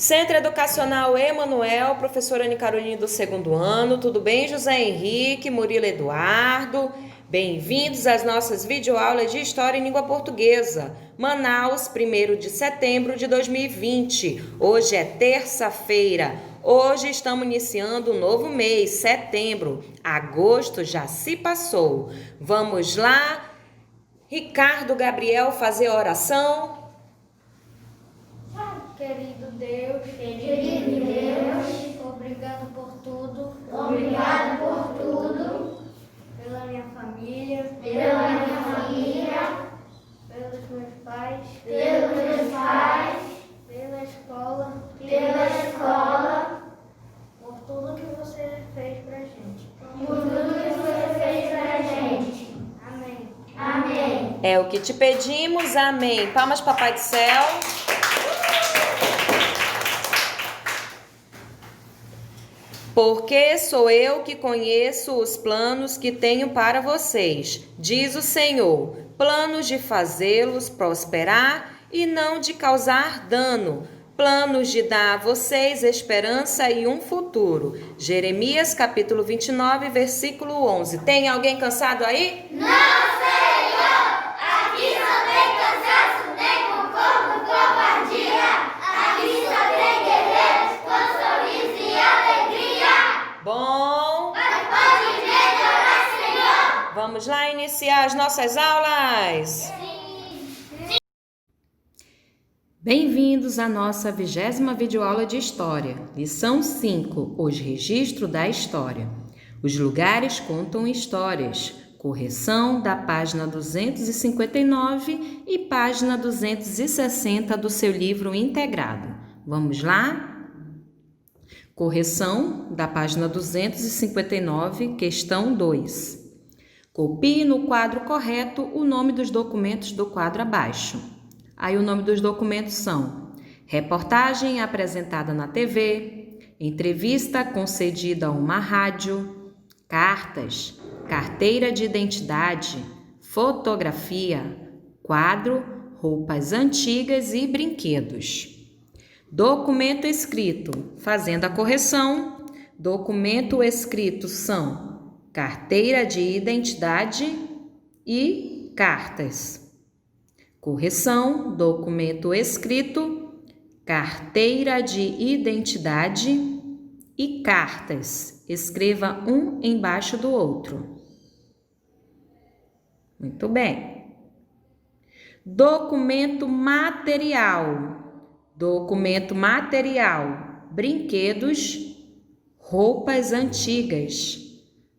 Centro Educacional Emanuel, professora Ana Caroline do 2º ano. Tudo bem, José Henrique, Murilo Eduardo? Bem-vindos às nossas videoaulas de História em Língua Portuguesa. Manaus, 1º de setembro de 2020. Hoje é terça-feira. Hoje estamos iniciando um novo mês, setembro. Agosto já se passou. Vamos lá, Ricardo Gabriel, fazer a oração. Querido Deus, obrigado por tudo, pela minha família, pelos meus pais, pela escola, por tudo que você fez pra gente. Amém. É o que te pedimos, amém. Palmas, Papai do Céu. Porque sou eu que conheço os planos que tenho para vocês, diz o Senhor, planos de fazê-los prosperar e não de causar dano, planos de dar a vocês esperança e um futuro. Jeremias capítulo 29, versículo 11. Tem alguém cansado aí? Não, Senhor! Aqui não tem cansaço, nem conforto, covardia. Aqui só tem guerreiros com sorriso e alegria. Bom, Mas pode melhorar, Senhor! vamos lá iniciar as nossas aulas. Bem-vindos à nossa 20ª videoaula de História, lição 5, os registros da história. Os lugares contam histórias, correção da página 259 e página 260 do seu livro integrado. Vamos lá? Correção da página 259, questão 2. Copie no quadro correto o nome dos documentos do quadro abaixo. Aí o nome dos documentos são: reportagem apresentada na TV, entrevista concedida a uma rádio, cartas, carteira de identidade, fotografia, quadro, roupas antigas e brinquedos. Documento escrito, fazendo a correção, documento escrito são carteira de identidade e cartas. Correção, documento escrito, carteira de identidade e cartas. Escreva um embaixo do outro. Muito bem. Documento material. Documento material. Brinquedos, roupas antigas.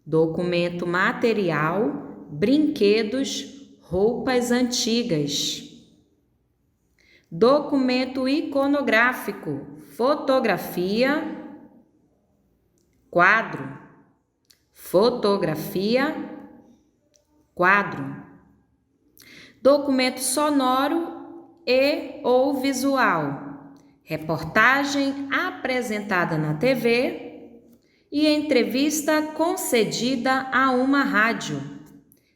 Documento material, brinquedos, roupas antigas. Documento iconográfico, fotografia, quadro. Fotografia, quadro. Documento sonoro e ou visual, reportagem apresentada na TV e entrevista concedida a uma rádio.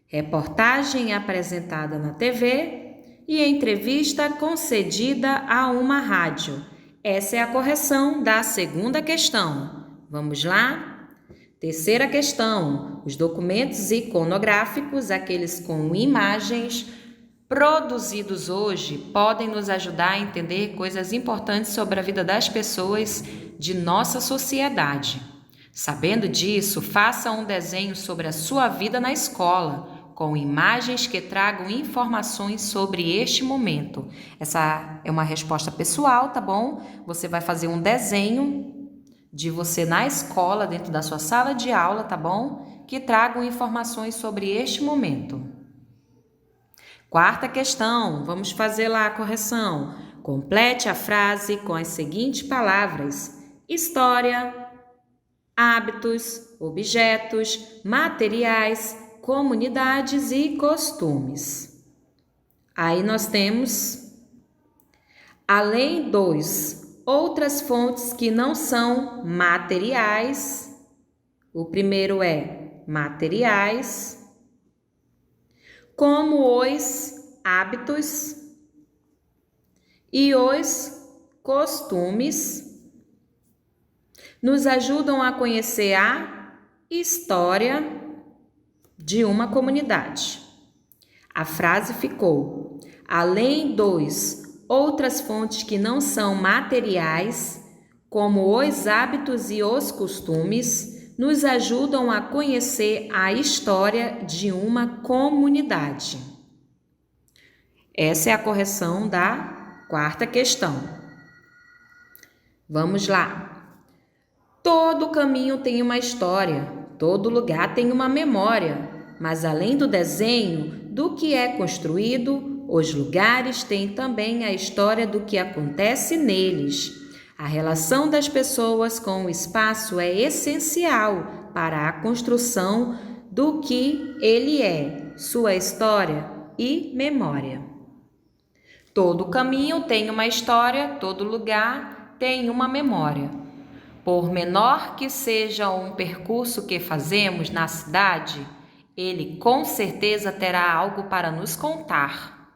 Reportagem apresentada na TV e entrevista concedida a uma rádio. Essa é a correção da segunda questão. Vamos lá? Terceira questão. Os documentos iconográficos, aqueles com imagens produzidos hoje, podem nos ajudar a entender coisas importantes sobre a vida das pessoas de nossa sociedade. Sabendo disso, faça um desenho sobre a sua vida na escola, com imagens que tragam informações sobre este momento. Essa é uma resposta pessoal, tá bom? Você vai fazer um desenho de você na escola, dentro da sua sala de aula, tá bom? Que tragam informações sobre este momento. Quarta questão, vamos fazer lá a correção. Complete a frase com as seguintes palavras: história, hábitos, objetos, materiais, comunidades e costumes. Aí nós temos, além dos, outras fontes que não são materiais. O primeiro é materiais, como os hábitos e os costumes nos ajudam a conhecer a história de uma comunidade. A frase ficou: além dos outras fontes que não são materiais, como os hábitos e os costumes, nos ajudam a conhecer a história de uma comunidade. Essa é a correção da quarta questão. Vamos lá. Todo caminho tem uma história, todo lugar tem uma memória, mas além do desenho, do que é construído, os lugares têm também a história do que acontece neles. A relação das pessoas com o espaço é essencial para a construção do que ele é, sua história e memória. Todo caminho tem uma história, todo lugar tem uma memória. Por menor que seja um percurso que fazemos na cidade, ele com certeza terá algo para nos contar.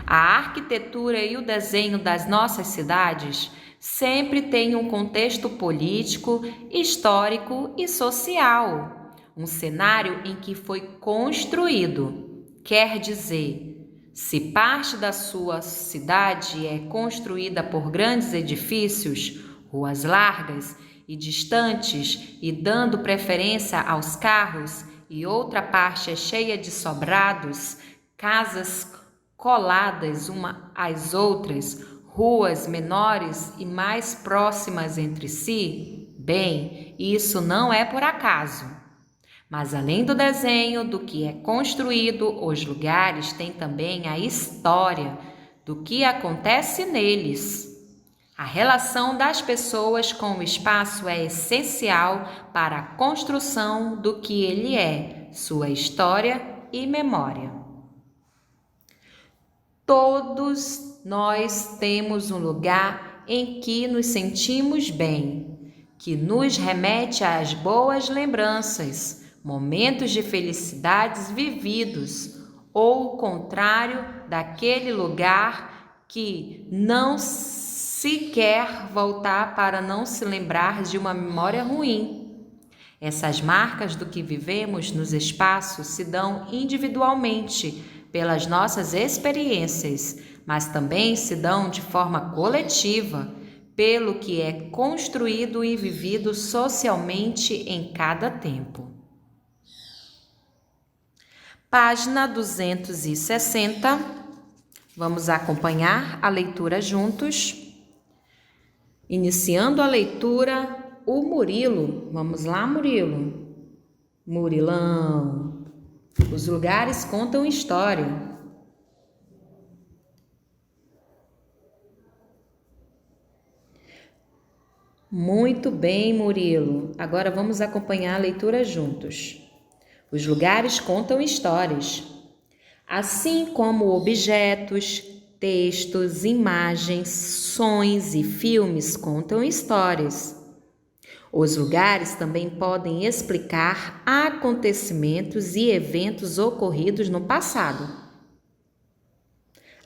A arquitetura e o desenho das nossas cidades sempre têm um contexto político, histórico e social. Um cenário em que foi construído. Quer dizer, se parte da sua cidade é construída por grandes edifícios, ruas largas e distantes e dando preferência aos carros, e outra parte é cheia de sobrados, casas coladas uma às outras, ruas menores e mais próximas entre si? Bem, isso não é por acaso. Mas além do desenho, do que é construído, os lugares têm também a história do que acontece neles. A relação das pessoas com o espaço é essencial para a construção do que ele é, sua história e memória. Todos nós temos um lugar em que nos sentimos bem, que nos remete às boas lembranças, momentos de felicidades vividos, ou o contrário daquele lugar que não se quer voltar para não se lembrar de uma memória ruim. Essas marcas do que vivemos nos espaços se dão individualmente pelas nossas experiências, mas também se dão de forma coletiva, pelo que é construído e vivido socialmente em cada tempo. Página 260. Vamos acompanhar a leitura juntos. Iniciando a leitura, o Murilo. Vamos lá, Murilo. Murilão. Os lugares contam história. Muito bem, Murilo. Agora vamos acompanhar a leitura juntos. Os lugares contam histórias. Assim como objetos, textos, imagens, sons e filmes contam histórias. Os lugares também podem explicar acontecimentos e eventos ocorridos no passado.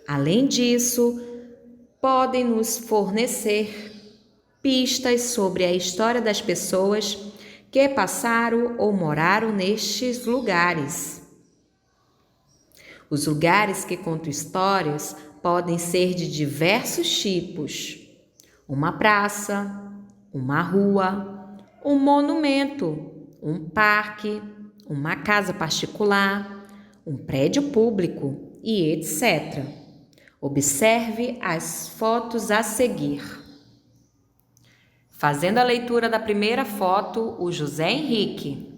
Além disso, podem nos fornecer pistas sobre a história das pessoas que passaram ou moraram nestes lugares. Os lugares que contam histórias podem ser de diversos tipos: uma praça, uma rua, um monumento, um parque, uma casa particular, um prédio público e etc. Observe as fotos a seguir. Fazendo a leitura da primeira foto, o José Henrique.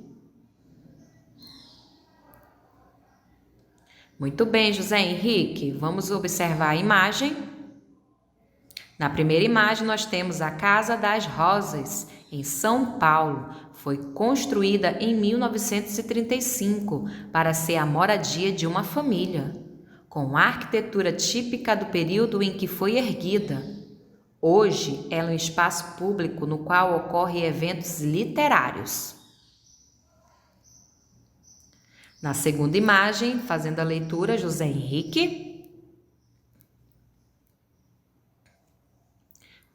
Muito bem, José Henrique. Vamos observar a imagem. Na primeira imagem, nós temos a Casa das Rosas, em São Paulo. Foi construída em 1935 para ser a moradia de uma família, com a arquitetura típica do período em que foi erguida. Hoje, ela é um espaço público no qual ocorrem eventos literários. Na segunda imagem, fazendo a leitura, José Henrique.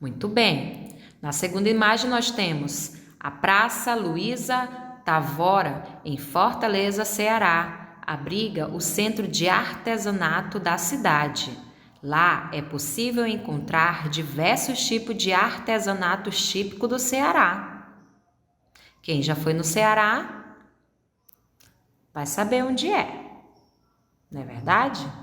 Muito bem. Na segunda imagem nós temos a Praça Luísa Tavora, em Fortaleza, Ceará. Abriga o centro de artesanato da cidade. Lá é possível encontrar diversos tipos de artesanatos típicos do Ceará. Quem já foi no Ceará vai saber onde é, não é verdade?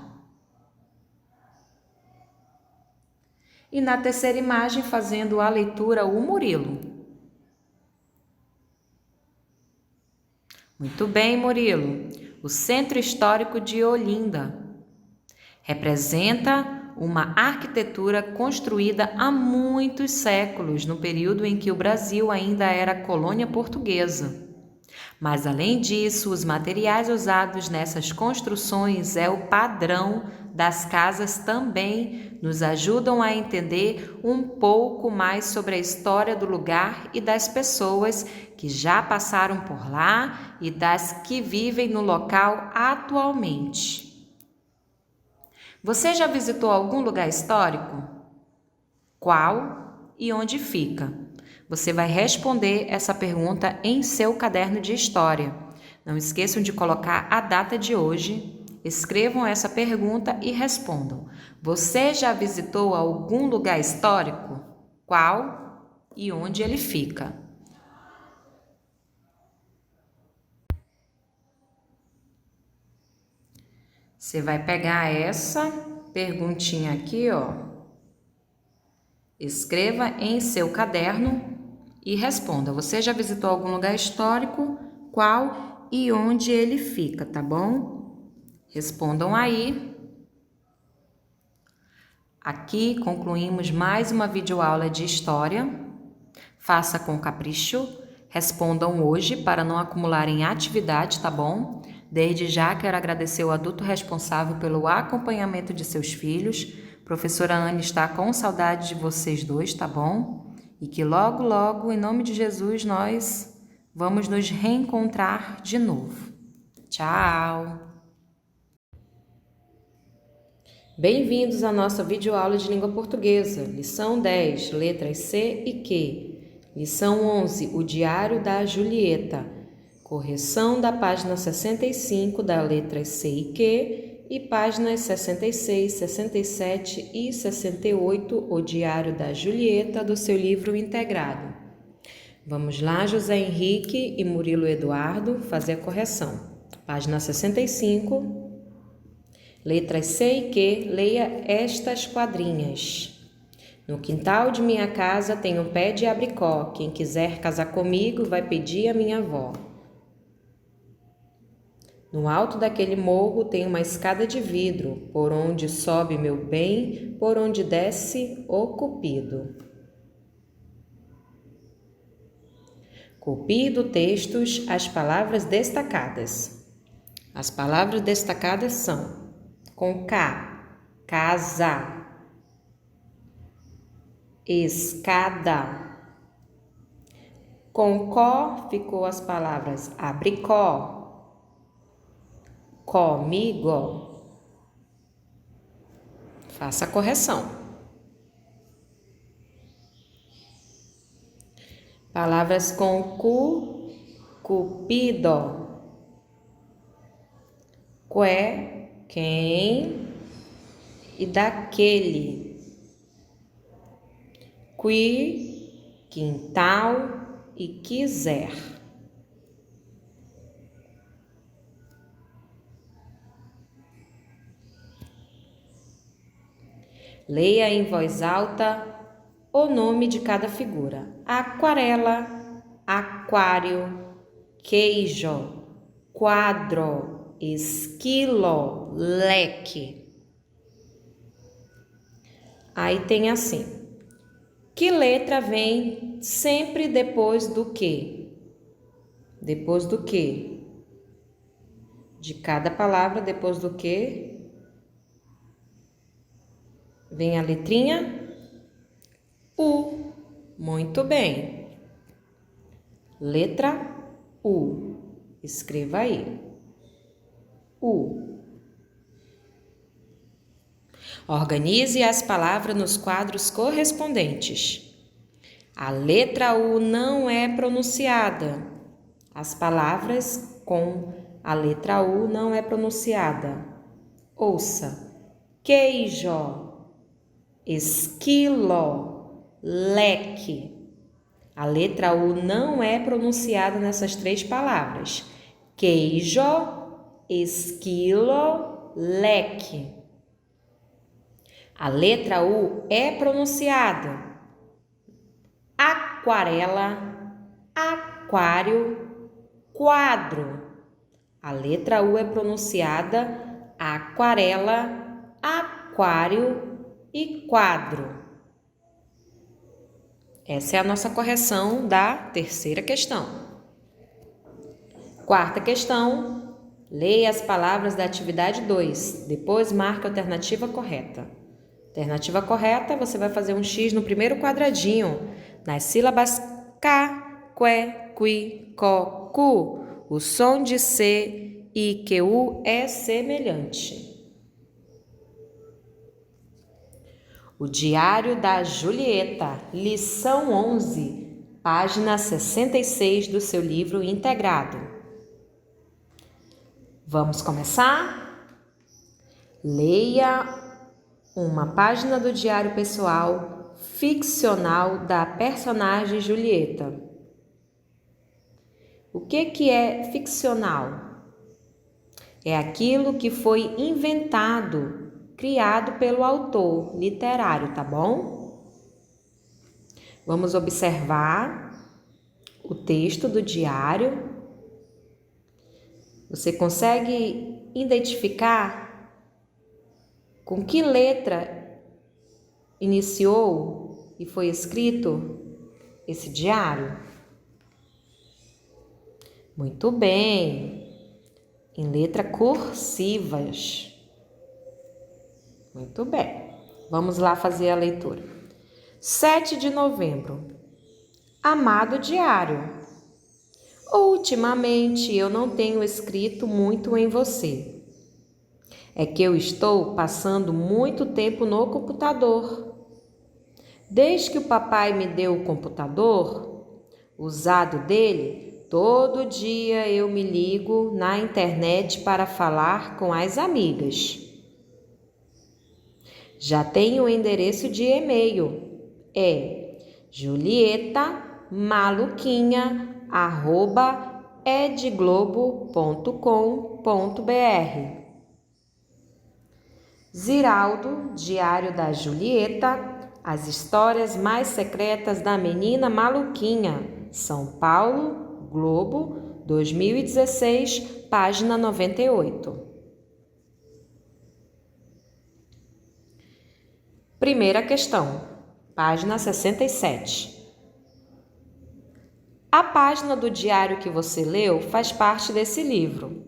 E na terceira imagem, fazendo a leitura, o Murilo. Muito bem, Murilo. O Centro Histórico de Olinda representa uma arquitetura construída há muitos séculos, no período em que o Brasil ainda era colônia portuguesa. Mas, além disso, os materiais usados nessas construções é o padrão das casas também nos ajudam a entender um pouco mais sobre a história do lugar e das pessoas que já passaram por lá e das que vivem no local atualmente. Você já visitou algum lugar histórico? Qual e onde fica? Você vai responder essa pergunta em seu caderno de história. Não esqueçam de colocar a data de hoje. Escrevam essa pergunta e respondam. Você já visitou algum lugar histórico? Qual e onde ele fica? Você vai pegar essa perguntinha aqui, ó. Escreva em seu caderno e responda. Você já visitou algum lugar histórico? Qual e onde ele fica, tá bom? Respondam aí. Aqui concluímos mais uma videoaula de história. Faça com capricho. Respondam hoje para não acumularem atividade, tá bom? Desde já quero agradecer o adulto responsável pelo acompanhamento de seus filhos. Professora Anne está com saudade de vocês dois, tá bom? E que logo, logo, em nome de Jesus, nós vamos nos reencontrar de novo. Tchau! Bem-vindos à nossa videoaula de língua portuguesa, lição 10, letras C e Q. Lição 11, o Diário da Julieta. Correção da página 65 da letras C e Q e páginas 66, 67 e 68, o Diário da Julieta, do seu livro integrado. Vamos lá, José Henrique e Murilo Eduardo, fazer a correção. Página 65. Letras C e Q, leia estas quadrinhas. No quintal de minha casa tem um pé de abricó. Quem quiser casar comigo vai pedir a minha avó. No alto daquele morro tem uma escada de vidro, por onde sobe meu bem, por onde desce o Cupido. Copie do texto as palavras destacadas. As palavras destacadas são com K, casa, escada. Com có ficou as palavras abricó, comigo. Faça a correção. Palavras com cu, cupido, qué, quem e daquele. Qui, quintal e quiser. Leia em voz alta o nome de cada figura. Aquarela, aquário, queijo, quadro, esquilo, leque. Aí tem assim. Que letra vem sempre depois do quê? Depois do quê? De cada palavra, depois do quê? Vem a letrinha U. Muito bem. Letra U. Escreva aí. U. Organize as palavras nos quadros correspondentes. A letra U não é pronunciada. As palavras com a letra U não é pronunciada. Ouça: queijo, esquilo, leque. A letra U não é pronunciada nessas 3 palavras. Queijo, esquilo, leque. A letra U é pronunciada. Aquarela, aquário, quadro. A letra U é pronunciada aquarela, aquário e quadro. Essa é a nossa correção da 3ª questão. 4ª questão, leia as palavras da atividade 2, depois marque a alternativa correta. Alternativa correta, você vai fazer um X no primeiro quadradinho, nas sílabas K, Que, Qui, Ko, Ku. O som de C e QU é semelhante. O Diário da Julieta, lição 11, página 66 do seu livro integrado. Vamos começar? Leia uma página do diário pessoal ficcional da personagem Julieta. O que é ficcional? É aquilo que foi inventado, criado pelo autor literário, tá bom? Vamos observar o texto do diário. Você consegue identificar com que letra iniciou e foi escrito esse diário? Muito bem, em letra cursivas. Muito bem, vamos lá fazer a leitura. 7 de novembro. Amado diário, ultimamente eu não tenho escrito muito em você. É que eu estou passando muito tempo no computador. Desde que o papai me deu o computador, usado dele, todo dia eu me ligo na internet para falar com as amigas. Já tenho o endereço de e-mail. É julieta.maluquinha@edglobo.com.br. Ziraldo, Diário da Julieta, as histórias mais secretas da menina maluquinha. São Paulo, Globo, 2016, página 98. Primeira questão, página 67. A página do diário que você leu faz parte desse livro.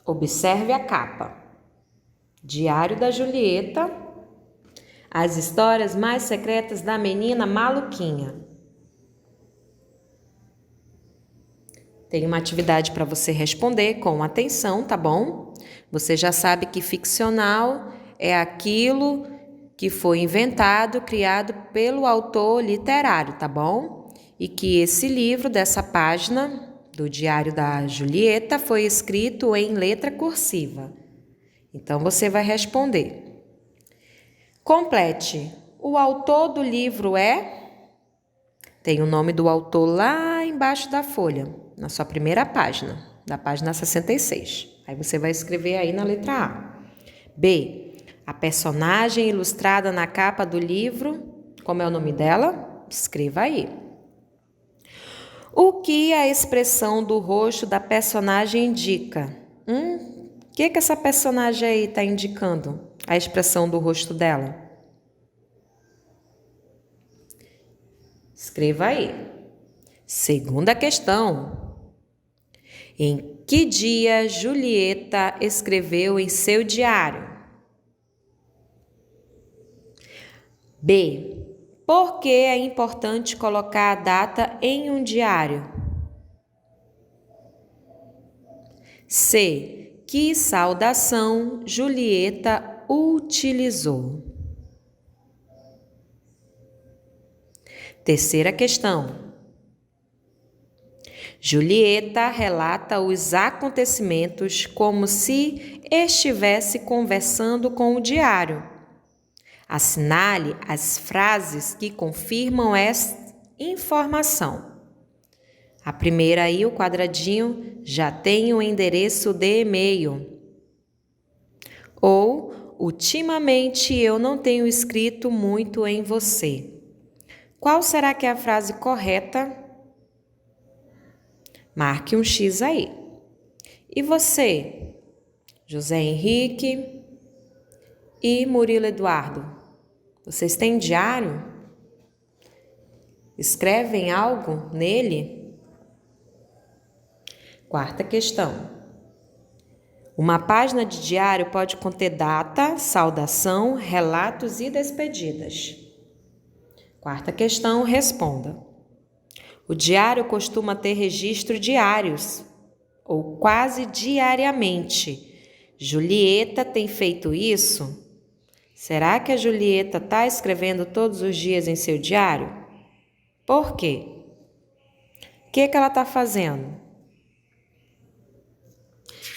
Observe a capa. Diário da Julieta, as histórias mais secretas da menina maluquinha. Tem uma atividade para você responder com atenção, tá bom? Você já sabe que ficcional é aquilo que foi inventado, criado pelo autor literário, tá bom? E que esse livro, dessa página do Diário da Julieta, foi escrito em letra cursiva. Então, você vai responder. Complete. O autor do livro é? Tem o nome do autor lá embaixo da folha, na sua primeira página, da página 66. Aí você vai escrever aí na letra A. B. A personagem ilustrada na capa do livro, como é o nome dela? Escreva aí. O que a expressão do rosto da personagem indica? O que essa personagem aí está indicando? A expressão do rosto dela. Escreva aí. Segunda questão. Em que dia Julieta escreveu em seu diário? B. Por que é importante colocar a data em um diário? C. Que saudação Julieta utilizou. Terceira questão. Julieta relata os acontecimentos como se estivesse conversando com o diário. Assinale as frases que confirmam esta informação. A primeira aí, o quadradinho, já tem o endereço de e-mail. Ou, ultimamente eu não tenho escrito muito em você. Qual será que é a frase correta? Marque um X aí. E você, José Henrique e Murilo Eduardo? Vocês têm diário? Escrevem algo nele? Quarta questão. Uma página de diário pode conter data, saudação, relatos e despedidas. Quarta questão, responda. O diário costuma ter registro diários, ou quase diariamente. Julieta tem feito isso? Será que a Julieta está escrevendo todos os dias em seu diário? Por quê? O que ela está fazendo?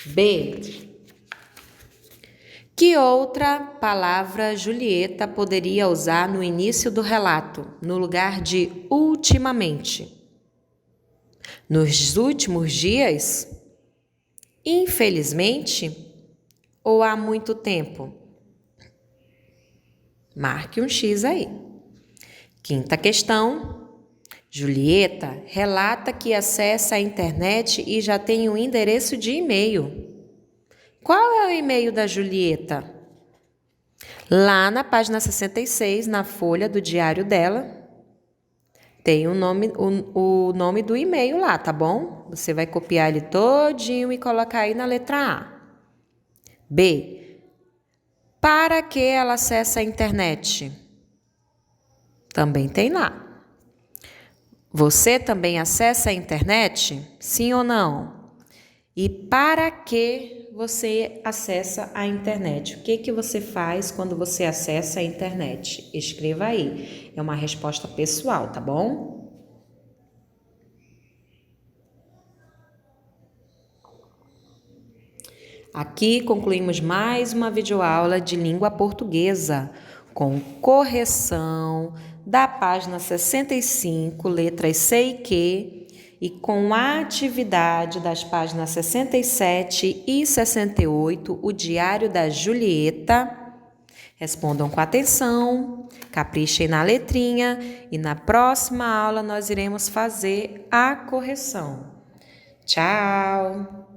B. Que outra palavra Julieta poderia usar no início do relato, no lugar de ultimamente? Nos últimos dias? Infelizmente? Ou há muito tempo? Marque um X aí. Quinta questão. Julieta relata que acessa a internet e já tem um endereço de e-mail. Qual é o e-mail da Julieta? Lá na página 66, na folha do diário dela, tem o nome do e-mail lá, tá bom? Você vai copiar ele todinho e colocar aí na letra A. B. Para que ela acessa a internet? Também tem lá. Você também acessa a internet? Sim ou não? E para que você acessa a internet? O que você faz quando você acessa a internet? Escreva aí. É uma resposta pessoal, tá bom? Aqui concluímos mais uma videoaula de língua portuguesa, com correção da página 65, letras C e Q, e com a atividade das páginas 67 e 68, o diário da Julieta. Respondam com atenção, caprichem na letrinha e na próxima aula nós iremos fazer a correção. Tchau!